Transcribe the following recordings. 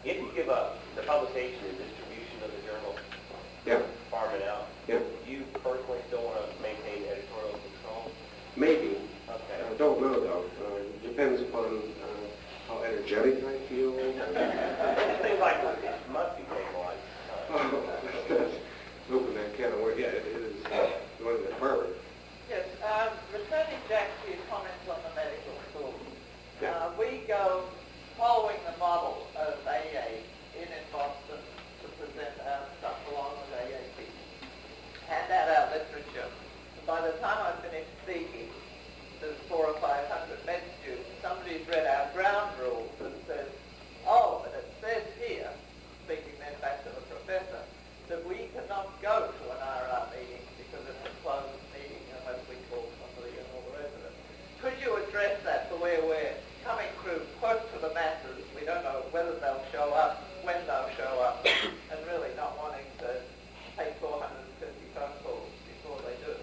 If you give up the publication and distribution of the journal, Yeah. farm it out, Yeah. do you personally still want to maintain editorial control? Maybe. Okay. I don't know, though. Depends upon how energetic I feel. It seems like it must be taking a lot of time. Oh, open that can of worms. Yeah, it is going to Harvard. Yes, returning back to your comments on the medical school. Yeah. We go following the model of AA in Boston to present our stuff along with AAP. Hand out our literature. And by the time I finish speaking, there's 400 or 500 med students. Somebody's read our ground rules and says, oh, but it says here, speaking then back to the professor, that we cannot go to an RR meeting because it's a closed meeting unless we call somebody and all the rest of it. Could you address that the way we're coming through close to the masses? We don't know whether they'll show up, when they'll show up, and really not wanting to take 450 phone calls before they do.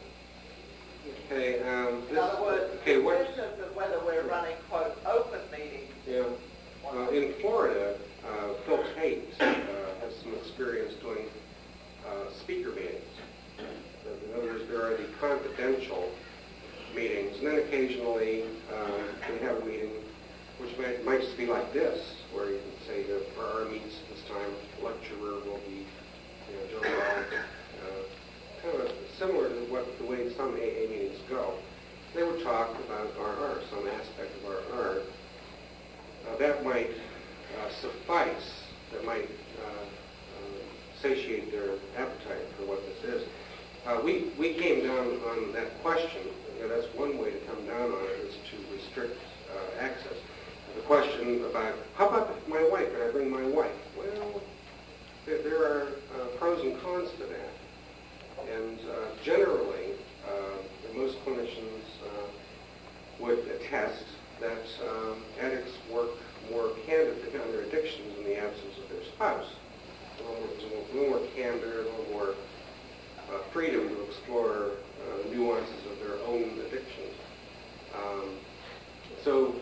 Okay. In other words, okay, the what? question of whether we're running, quote, open meetings. Yeah. In Florida, Phil Tate has some experience doing speaker meetings. In other words, there are the confidential meetings, and then occasionally they have a meeting which might just be like this, where you can say, for our meets this time, the lecturer will be, Joe Bell, kind of similar to the way some AA meetings go. They would talk about RR, some aspect of RR. That might suffice, that might satiate their appetite for what this is. We came down on that question. That's one way to come down on it, is to restrict access. The question about, how about my wife? Can I bring my wife? Well, there are pros and cons to that. And generally, most clinicians would attest that addicts work more candidly on their addictions in the absence of their spouse. A little more candor, a little more freedom to explore nuances of their own addictions. So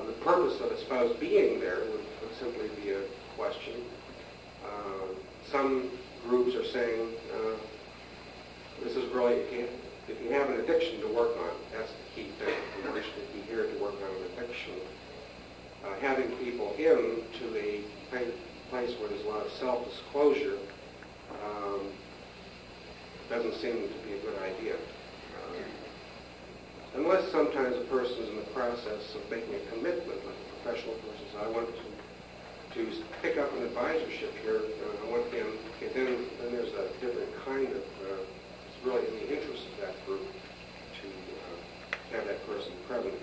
the purpose of a spouse being there would simply be a question. Some groups are saying, this is really, if you have an addiction to work on, that's the key thing. In addition to be here to work on an addiction, having people in to a place where there's a lot of self-disclosure doesn't seem to be a good idea. Unless sometimes a person is in the process of making a commitment, like a professional person says, I want to pick up an advisorship here, I want them, okay, then there's a different kind of, it's really in the interest of that group to have that person present.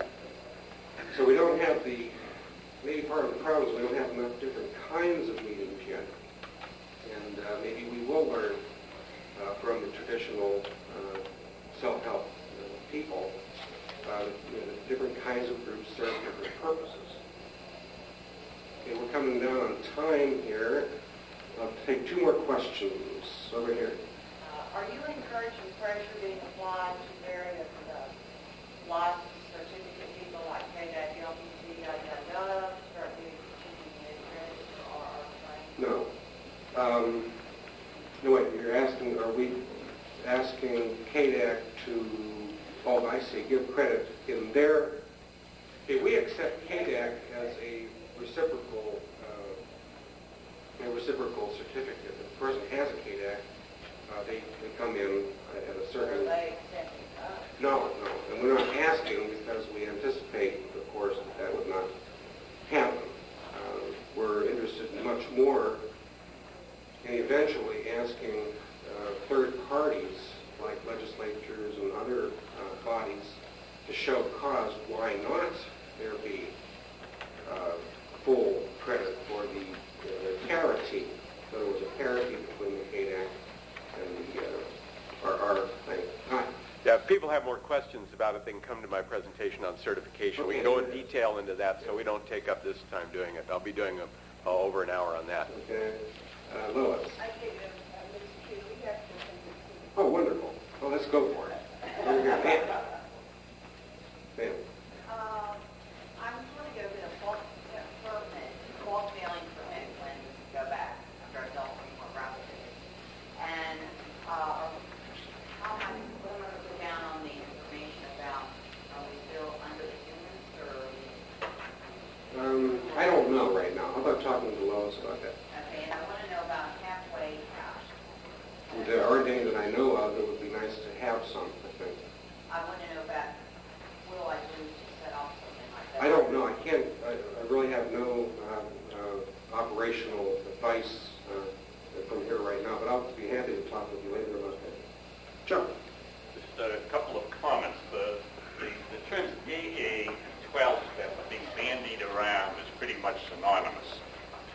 So we don't have maybe part of the problem is we don't have enough different kinds of meetings yet. And maybe we will learn from the traditional self-help people, the different kinds of groups serve different purposes. Okay, we're coming down on time here. I'll take two more questions over here. Are you encouraging pressure being applied to various licensed certificate people like KDAC, LPC, to start doing interest or No. No, wait, you're asking, are we asking KDAC to, oh, I see, give credit in their, okay, we accept KDAC as a reciprocal certificate. If a person has a KDAC, they come in at a certain... Are they accepting us? No. And we're not asking because we anticipate, of course, that would not happen. We're interested much more in eventually asking third parties, like legislatures and other bodies, to show cause why not there be full credit for the parity. In other words, a parity between the KDAC and our thing. Hi. Yeah, if people have more questions about it, they can come to my presentation on certification. We can go in detail into that so we don't take up this time doing it. I'll be doing over an hour on that. Okay. Lois. I think Mr. Q, we have to Oh, wonderful. Well, let's go for it. Over here. Pam. I'm going to go to a permit don't know right now. How about talking to Lois about that? Okay, and I want to know about halfway house. There aren't any that I know of. It would be nice to have some, I think. I want to know about, what do I do to set off something like that? I don't know. I can't, I really have no operational advice from here right now, but I'll be happy to talk with you later about that. Chuck? Just a couple of comments. The terms AA and 12-step are being bandied around is pretty much synonymous.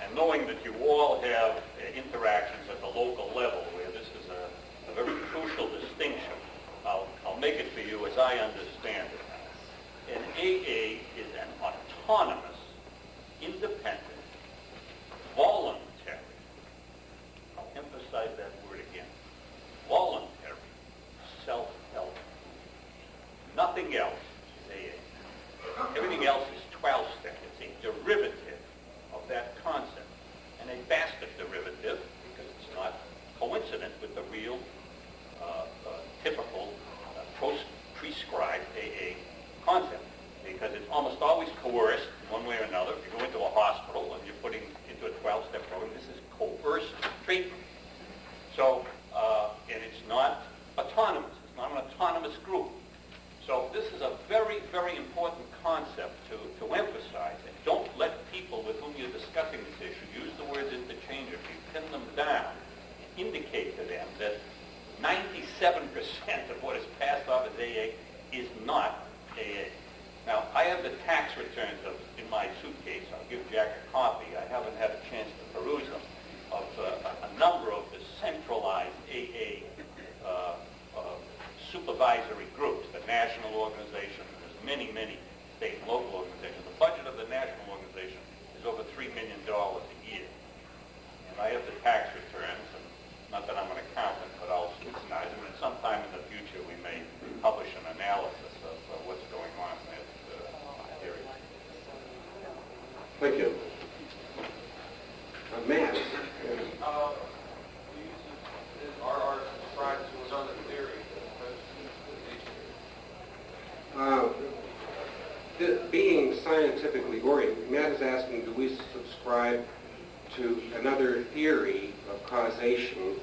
And knowing that you all have interactions at the local level where this is a very crucial distinction, I'll make it for you as I understand it. An AA is an autonomous, independent, voluntary, I'll emphasize that word again, voluntary self-help. Nothing else is AA. Everything else is 12-step. It's a derivative of that concept, and a bastard derivative because it's not coincident with the real, typical, prescribed AA concept, because it's almost always coerced in one way or another. If you go into a hospital and you're putting into a 12-step program, this is coerced treatment. So, and it's not autonomous. It's not an autonomous group. So this is a very, very important concept to emphasize. And don't let people with whom you're discussing this issue use the words interchangeably. Pin them down. Indicate to them that 97% of what is passed off as AA is not AA. Now, I have the tax returns in my suitcase. I'll give Jack a copy. I haven't had a chance to peruse them, of a number of the centralized AA supervisory groups, the national organization. There's many, many state and local organizations. The budget of the national organization is over $3 million a year. And I have the tax returns, and not that I'm going to count them, but I'll scrutinize them, and sometime in the future we may publish an analysis of what's going on in that area. Thank you. Matt? Are described to another theory Being scientifically oriented, Matt is asking, do we subscribe to another theory of causation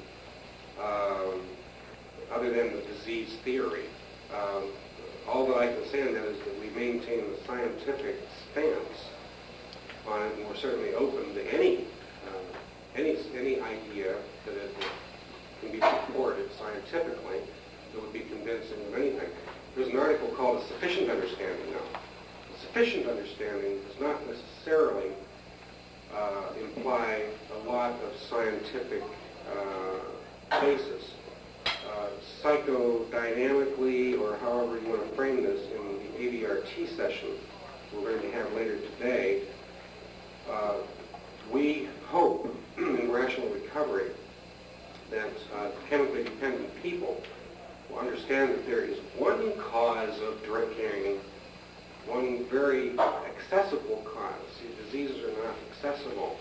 other than the disease theory? All that I can say on that is that we maintain the scientific stance on it, and we're certainly open to any idea that it can be supported scientifically that would be convincing of anything. There's an article called A Sufficient Understanding now. A sufficient understanding does not necessarily imply a lot of scientific basis. Psychodynamically, or however you want to frame this, in the AVRT session we're going to have later today, we hope in rational recovery that chemically dependent people will understand that there is one cause of drinking, one very accessible cause. See, diseases are not accessible.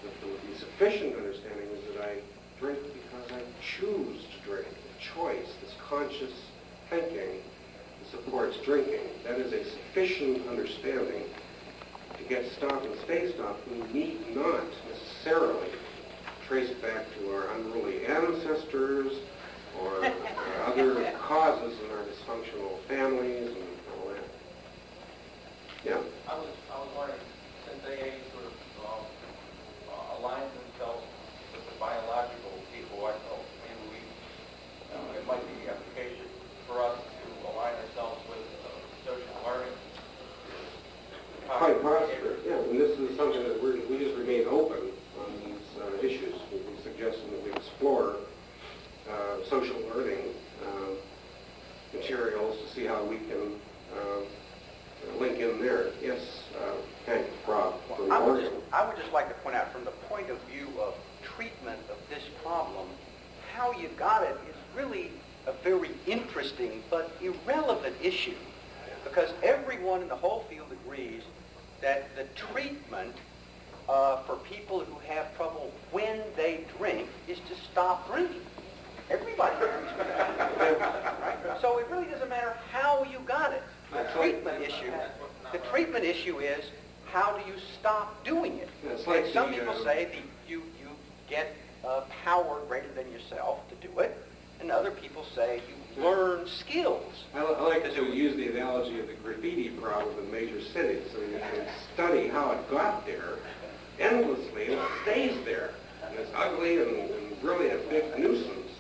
The sufficient understanding is that I drink because I choose to drink. The choice, this conscious thinking that supports drinking. That is a sufficient understanding to get stop and stay stop. We need not necessarily trace back to our unruly ancestors or other causes in our dysfunctional families and all that. Yeah. I was wondering, since AA sort of aligns themselves with the biological people, I thought maybe it might be the application for us to align ourselves with social learning. Quite possible. Yeah, and this is something that we just remain open on these issues. We suggesting that we explore social learning materials to see how we can link in there. Yes, thanks, Rob. I would just like to point out, from the point of view of treatment of this problem, how you got it is really a very interesting but irrelevant issue, because everyone in the whole field agrees that the treatment for people who have trouble when they drink is to stop drinking. Everybody agrees with that. Right? So it really doesn't matter how you got it. The treatment issue is how do you stop doing it? Yeah, it's like And some the, people say that you get power greater than yourself to do it, and other people say you learn skills. I like to use the analogy of the graffiti problem in major cities. So you can study how it got there endlessly, and it stays there. And it's ugly and really a big nuisance.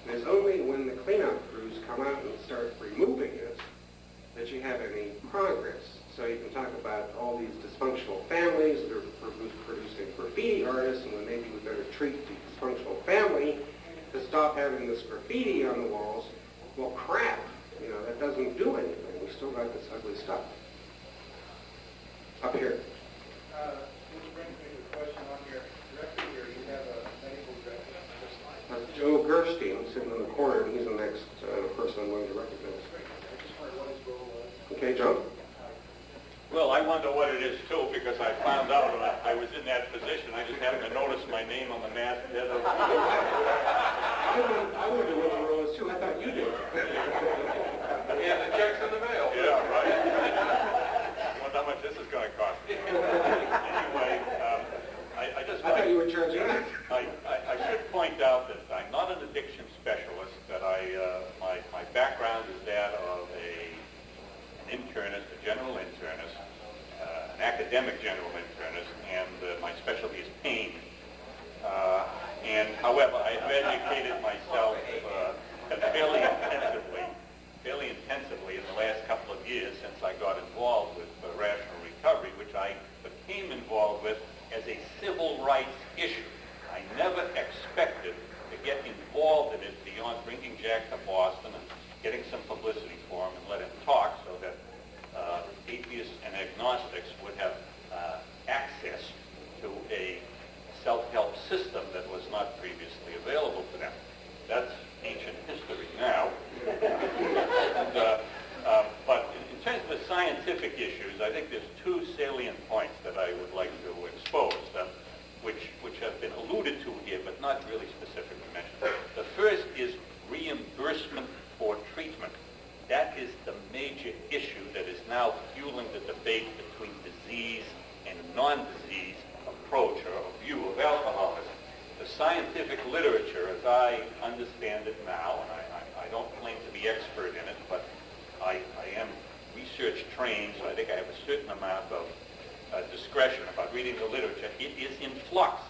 And it's only when the cleanup crews come out and start removing it that you have any progress. So you can talk about all these dysfunctional families that are producing graffiti artists, and then maybe we better treat the dysfunctional family to stop having this graffiti on the walls. Well, crap, that doesn't do anything. We still got this ugly stuff. Up here. Which brings me to a question on your record here. You have a medical director. That's Joe Gerstein sitting in the corner, and he's the next person I'm going to recognize. I just wondered what his role was. Okay, Joe? Well, I wonder what it is, too, because I found out when I was in that position. I just happened to notice my name on the mat. I wonder what the role is, too. I thought you did. Yeah, the check's in the mail. Yeah, right. I wonder how much this is going to cost. Anyway, I just... I thought you were charging that. I should point out that I'm not an addiction specialist, that my background is that of an internist, a general internist, an academic general internist, and my specialty is pain. And however, I've educated myself fairly intensively in the last couple of years since I got involved with rational recovery, which I became involved with as a civil rights issue. I never expected to get involved in it beyond bringing Jack to Boston and getting some publicity for him and let him talk so that atheists and agnostics would have access to a self-help system that was not previously available to them. That's ancient history now. But in terms of the scientific issues, I think there's two salient points that I would like to expose, which have been alluded to here, but not really specifically mentioned. The first is reimbursement for treatment. That is the major issue that is now fueling the debate between disease and non-disease approach or view of alcoholism. The scientific literature, as I understand it now, and I don't claim to be expert in it, but I am research trained, so I think I have a certain amount of discretion about reading the literature. It is in flux.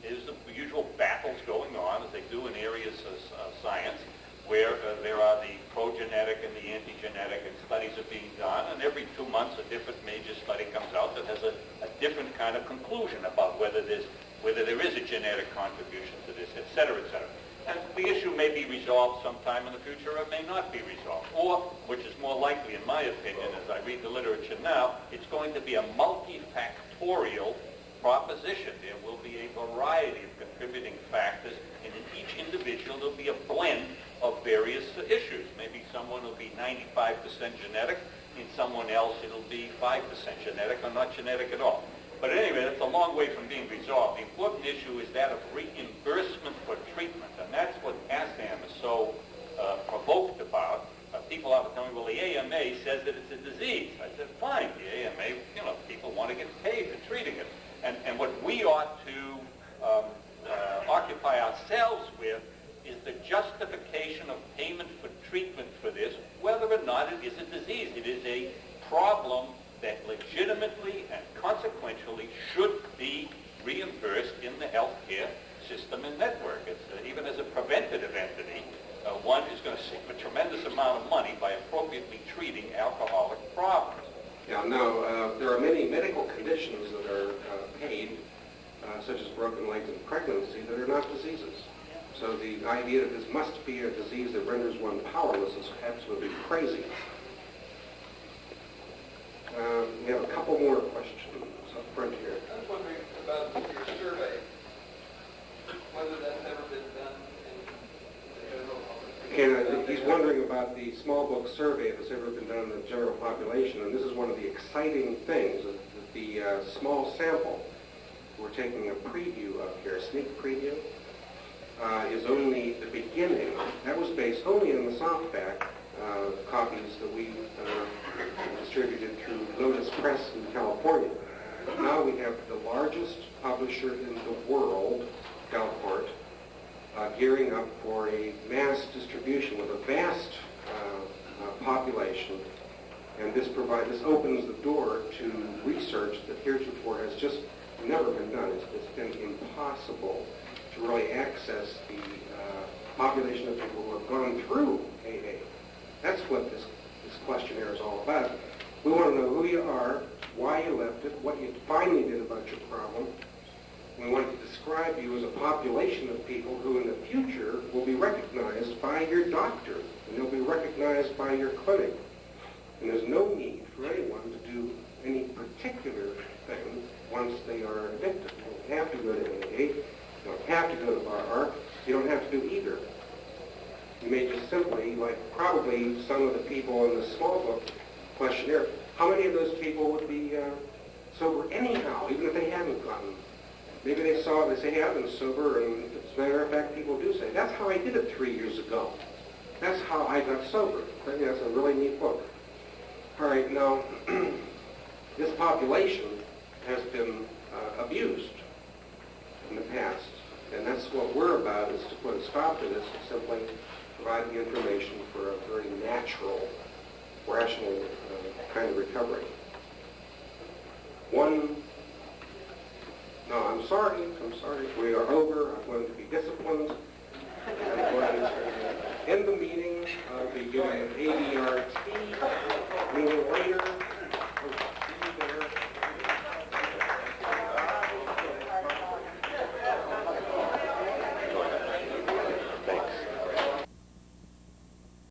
There's the usual battles going on, as they do in areas of science, where there are the pro-genetic and the anti-genetic, and studies are being done, and every 2 months a different major study comes out that has a different kind of conclusion about whether there is a genetic contribution to this, et cetera, et cetera. And the issue may be resolved sometime in the future, or it may not be resolved. Or, which is more likely in my opinion, as I read the literature now, it's going to be a multifactorial proposition. There will be a variety of contributing factors, and in each individual there'll be a blend of various issues. Maybe someone will be 95% genetic, in someone else it'll be 5% genetic or not genetic at all. But anyway, that's a long way from being resolved. The important issue is that of reimbursement for treatment, and that's what ASAM is so provoked about. People often tell me, well, the AMA says that it's a disease. I said, fine, the AMA, people want to get paid for treating it. And what we ought to occupy ourselves with is the justification of payment for treatment for this, whether or not it is a disease. It is a problem that legitimately and consequentially should be reimbursed in the healthcare system and network. It's, even as a preventative entity, one is going to save a tremendous amount of money by appropriately treating alcoholic problems. Yeah, no, there are many medical conditions that are paid, such as broken legs and pregnancy, that are not diseases. So the idea that this must be a disease that renders one powerless is absolutely crazy. We have a couple more questions up front here. I was wondering about your survey, whether that's ever been done in the general public. And he's wondering about the small book survey that's ever been done in the general population, and this is one of the exciting things, that the small sample we're taking a preview of here, a sneak preview, is only the beginning. That was based only on the softback copies that we distributed through Lotus Press in California. we have the largest publisher in the world, Delport, gearing up for a mass distribution with a vast population. And this opens the door to research that heretofore has just never been done. It's been impossible to really access the population of people who have gone through AA. That's what this questionnaire is all about. We want to know who you are, why you left it, what you finally did about your problem. We want to describe you as a population of people who in the future will be recognized by your doctor, and they'll be recognized by your clinic. And there's no need for anyone to do any particular thing once they are addicted. You don't have to go to AA, you don't have to go to bar, you don't have to do either. You may just simply, like probably some of the people in the small book questionnaire, how many of those people would be sober anyhow, even if they hadn't gotten? Maybe they saw it, they say, hey, I've been sober, and as a matter of fact, people do say, that's how I did it 3 years ago. That's how I got sober. I think that's a really neat book. All right, now, this population has been abused in the past, and that's what we're about, is to put a stop to this and simply provide the information for a very natural, rational kind of recovery. I'm sorry, we are over. I'm going to be disciplined. I'm going to end the meeting. I'll be giving an ADRT meeting later.